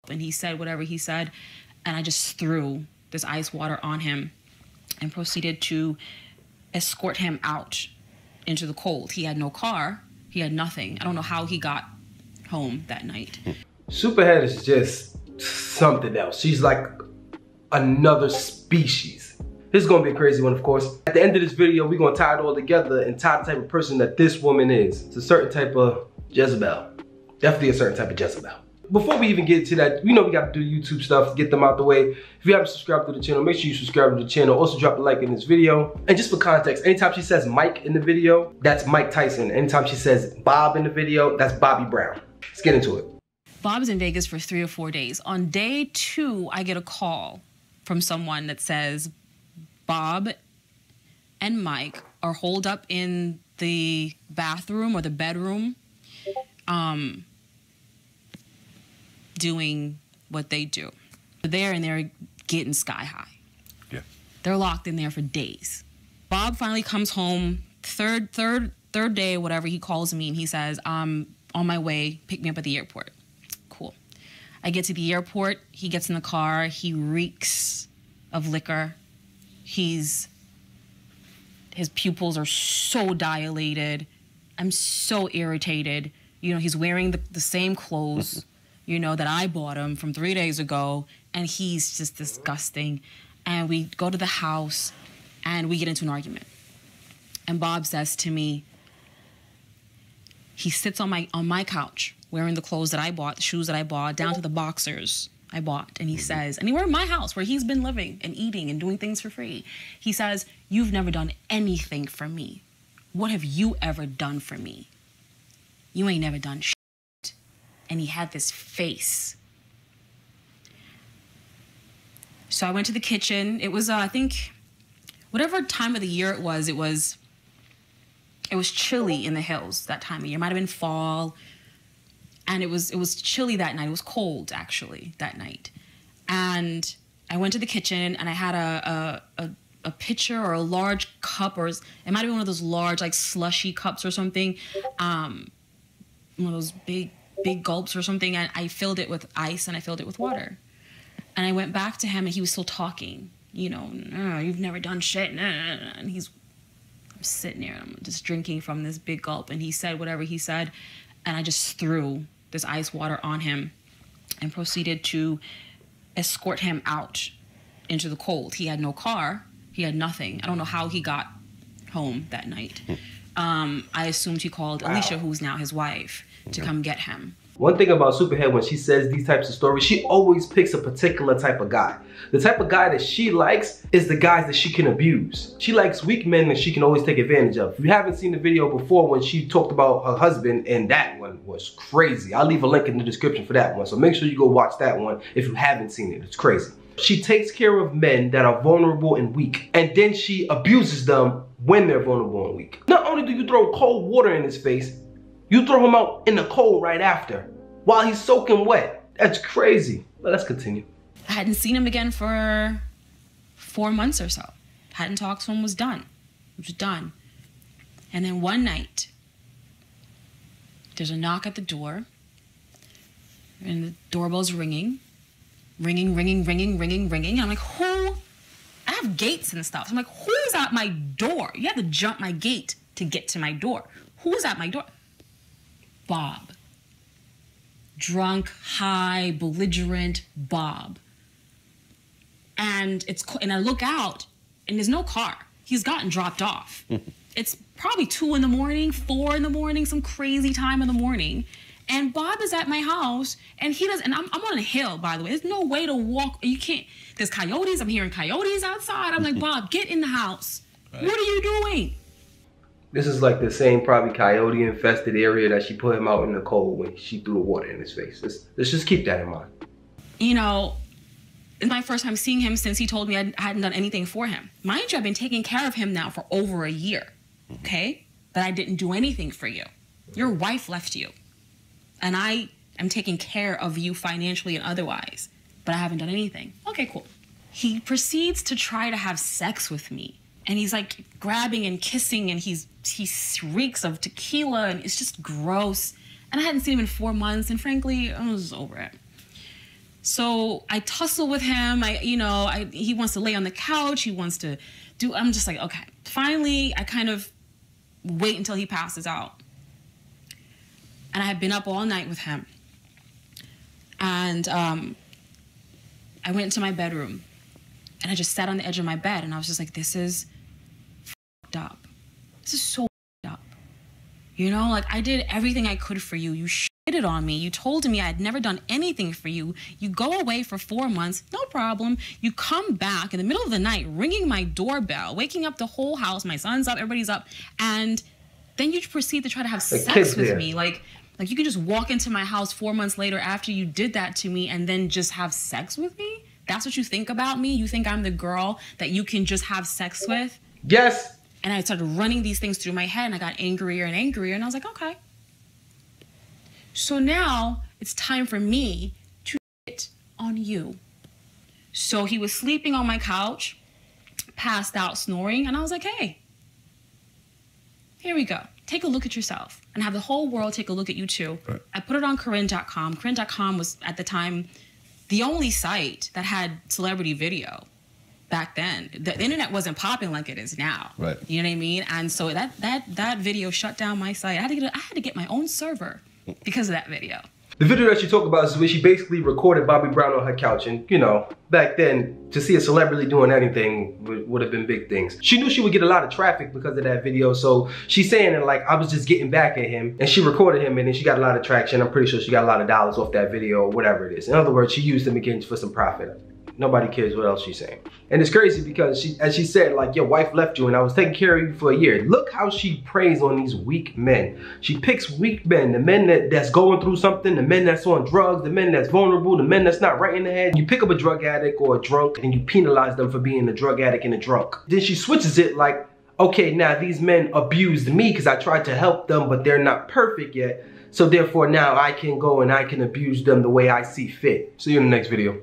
And he said whatever he said, and I just threw this ice water on him and proceeded to escort him out into the cold. He had no car. He had nothing. I don't know how he got home that night. SuperHead is just something else. She's like another species. This is gonna be a crazy one, of course. At the end of this video, we're gonna tie it all together and tie the type of person that this woman is. It's a certain type of Jezebel. Definitely a certain type of Jezebel. Before we even get to that, we gotta do YouTube stuff, get them out the way. If you haven't subscribed to the channel, make sure you subscribe to the channel. Also drop a like in this video. And just for context, anytime she says Mike in the video, that's Mike Tyson. Anytime she says Bob in the video, that's Bobby Brown. Let's get into it. Bob's in Vegas for 3 or 4 days. On day 2, I get a call from someone that says Bob and Mike are holed up in the bathroom or the bedroom, doing what they do. They're getting sky high. Yeah. They're locked in there for days. Bob finally comes home, third day, whatever, he calls me and he says, I'm on my way, pick me up at the airport. Cool. I get to the airport, he gets in the car, he reeks of liquor. His pupils are so dilated. I'm so irritated. You know, he's wearing the same clothes, that I bought him from 3 days ago, and he's just disgusting. And we go to the house, and we get into an argument. And Bob says to me, he sits on my couch, wearing the clothes that I bought, the shoes that I bought, down to the boxers I bought. And he says, and we're in my house where he's been living and eating and doing things for free. He says, you've never done anything for me. What have you ever done for me? You ain't never done shit. And he had this face. So I went to the kitchen. It was, I think, whatever time of the year it was chilly in the hills that time of year. It might have been fall. And it was chilly that night. It was cold, actually, that night. And I went to the kitchen, and I had a pitcher or a large cup, or it might be one of those large, like, slushy cups or something. One of those big gulps or something. And I filled it with ice, and I filled it with water. And I went back to him, and he was still talking. You've never done shit. And I'm sitting there, and I'm just drinking from this big gulp. And he said whatever he said, and I just threw this ice water on him and proceeded to escort him out into the cold. He had no car. He had nothing. I don't know how he got home that night. I assumed he called Alicia, who's now his wife, to come get him. One thing about SuperHead, when she says these types of stories, she always picks a particular type of guy. The type of guy that she likes is the guys that she can abuse. She likes weak men that she can always take advantage of. If you haven't seen the video before when she talked about her husband, and that one was crazy. I'll leave a link in the description for that one. So make sure you go watch that one if you haven't seen it. It's crazy. She takes care of men that are vulnerable and weak, and then she abuses them when they're vulnerable and weak. Not only do you throw cold water in his face, you throw him out in the cold right after, while he's soaking wet. That's crazy. But let's continue. I hadn't seen him again for 4 months or so. Hadn't talked to him, was done. It was done. And then one night, there's a knock at the door, and the doorbell's ringing. Ringing. And I'm like, who? I have gates and stuff. So I'm like, who's at my door? You have to jump my gate to get to my door. Who's at my door? Bob. Drunk, high, belligerent Bob. And I look out, and there's no car. He's gotten dropped off. It's probably 2 in the morning, 4 in the morning, some crazy time in the morning. And Bob is at my house, and I'm on a hill, by the way. There's no way to walk. You can't. There's coyotes. I'm hearing coyotes outside. I'm like, Bob, get in the house. Right. What are you doing? This is like the same probably coyote infested area that she put him out in the cold when she threw the water in his face. Let's just keep that in mind. It's my first time seeing him since he told me I hadn't done anything for him. Mind you, I've been taking care of him now for over a year, okay? But I didn't do anything for you. Your wife left you. And I am taking care of you financially and otherwise, but I haven't done anything. Okay, cool. He proceeds to try to have sex with me. And he's like grabbing and kissing, and he reeks of tequila, and it's just gross. And I hadn't seen him in 4 months, and frankly, I was over it. So I tussle with him. He wants to lay on the couch. He wants to do, I'm just like, okay. Finally, I kind of wait until he passes out. And I had been up all night with him. And I went into my bedroom and I just sat on the edge of my bed and I was just like, this is f***ed up. This is so f***ed up. You know, like I did everything I could for you. You shitted on me. You told me I had never done anything for you. You go away for 4 months, no problem. You come back in the middle of the night, ringing my doorbell, waking up the whole house. My son's up, everybody's up. And then you proceed to try to have sex with me. Like you could just walk into my house 4 months later after you did that to me and then just have sex with me? That's what you think about me? You think I'm the girl that you can just have sex with? Yes. And I started running these things through my head and I got angrier and angrier and I was like, okay. So now it's time for me to hit on you. So he was sleeping on my couch, passed out, snoring, and I was like, hey, here we go. Take a look at yourself and have the whole world take a look at you too. Right. I put it on Karrine.com. Karrine.com was at the time the only site that had celebrity video back then. The internet wasn't popping like it is now. Right. You know what I mean? And so that video shut down my site. I had to get my own server because of that video. The video that you talk about is where she basically recorded Bobby Brown on her couch, and you know, back then, to see a celebrity doing anything would have been big things. She knew she would get a lot of traffic because of that video, so she's saying that like, I was just getting back at him, and she recorded him, and then she got a lot of traction. I'm pretty sure she got a lot of dollars off that video, or whatever it is. In other words, she used him again for some profit. Nobody cares what else she's saying. And it's crazy because as she said, like, your wife left you and I was taking care of you for a year. Look how she preys on these weak men. She picks weak men, the men that's going through something, the men that's on drugs, the men that's vulnerable, the men that's not right in the head. You pick up a drug addict or a drunk and you penalize them for being a drug addict and a drunk. Then she switches it like, okay, now these men abused me because I tried to help them, but they're not perfect yet. So therefore now I can go and I can abuse them the way I see fit. See you in the next video.